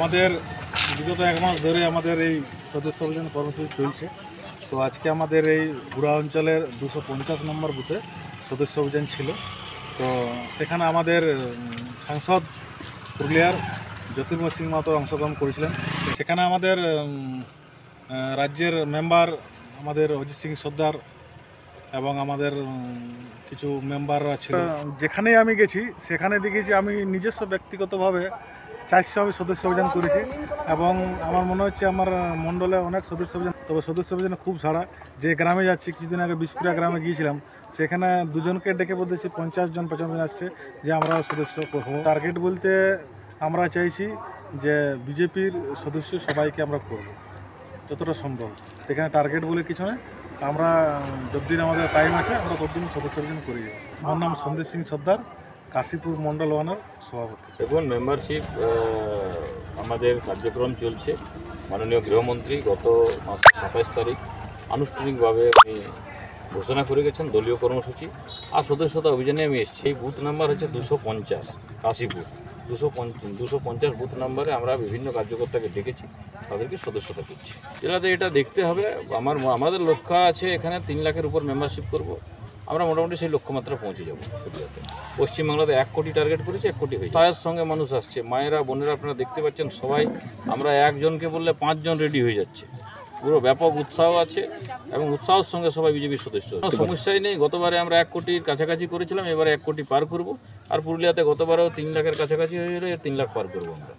আমাদের বিগত এক মাস ধরে আমাদের এই সদস্য অভিযান কর্মসূচি চলছে। তো আজকে আমাদের এই গুড়া অঞ্চলের 250 নম্বর বুথে সদস্য অভিযান ছিল। তো সেখানে আমাদের সাংসদ পুরুলিয়ার জ্যোতির্ময় সিং মাহাতো অংশগ্রহণ করেছিলেন। সেখানে আমাদের রাজ্যের মেম্বার আমাদের অজিত সিং সর্দার এবং আমাদের কিছু মেম্বাররা ছিল। যেখানেই আমি গেছি সেখানে দেখেছি আমি নিজস্ব ব্যক্তিগতভাবে 400 আমি সদস্য অভিযান করেছি এবং আমার মনে হচ্ছে আমার মণ্ডলে অনেক সদস্য অভিযান, তবে সদস্য অভিযানে খুব ছাড়া। যে গ্রামে যাচ্ছি, কিছুদিন আগে বিশপুরা গ্রামে গিয়েছিলাম, সেখানে দুজনকে ডেকে বলতেছি 50 জন পেছনে আসছে যে আমরা সদস্য হব। টার্গেট বলতে আমরা চাইছি যে বিজেপির সদস্য সবাইকে আমরা করব যতটা সম্ভব। এখানে টার্গেট বলে কিছু নয়, আমরা যতদিন আমাদের টাইম আছে আমরা ততদিন সদস্য অভিযান করে যাব। আমার নাম সন্দীপ সিং সর্দার, কাশীপুর মন্ডল ওয়ানের সভাপতি। দেখুন, মেম্বারশিপ আমাদের কার্যক্রম চলছে। মাননীয় গৃহমন্ত্রী গত মাস 27 তারিখ আনুষ্ঠানিকভাবে উনি ঘোষণা করে গেছেন দলীয় কর্মসূচি, আর সদস্যতা অভিযানে আমি এসেছি। এই বুথ নাম্বার হচ্ছে 250 কাশীপুর। 250 বুথ নাম্বারে আমরা বিভিন্ন কার্যকর্তাকে ডেকেছি, তাদেরকে সদস্যতা করছি। জেলাতে এটা দেখতে হবে, আমাদের লক্ষ্য আছে এখানে 3 লাখের উপর মেম্বারশিপ করব। আমরা মোটামুটি সেই লক্ষ্যমাত্রা পৌঁছে যাবো। পুরুলিয়াতে পশ্চিমবাংলাতে 1 কোটি টার্গেট করেছি, 1 কোটি হয়েছে। তার সঙ্গে মানুষ আসছে, মায়েরা বোনেরা আপনারা দেখতে পাচ্ছেন সবাই। আমরা একজনকে বললে 5 জন রেডি হয়ে যাচ্ছে। পুরো ব্যাপক উৎসাহ আছে এবং উৎসাহের সঙ্গে সবাই বিজেপির সদস্য। সমস্যাই নেই। গতবারে আমরা 1 কোটির কাছাকাছি করেছিলাম, এবারে 1 কোটি পার করব। আর পুরুলিয়াতে গতবারেও 3 লাখের কাছাকাছি হয়ে গেলে 3 লাখ পার করবো আমরা।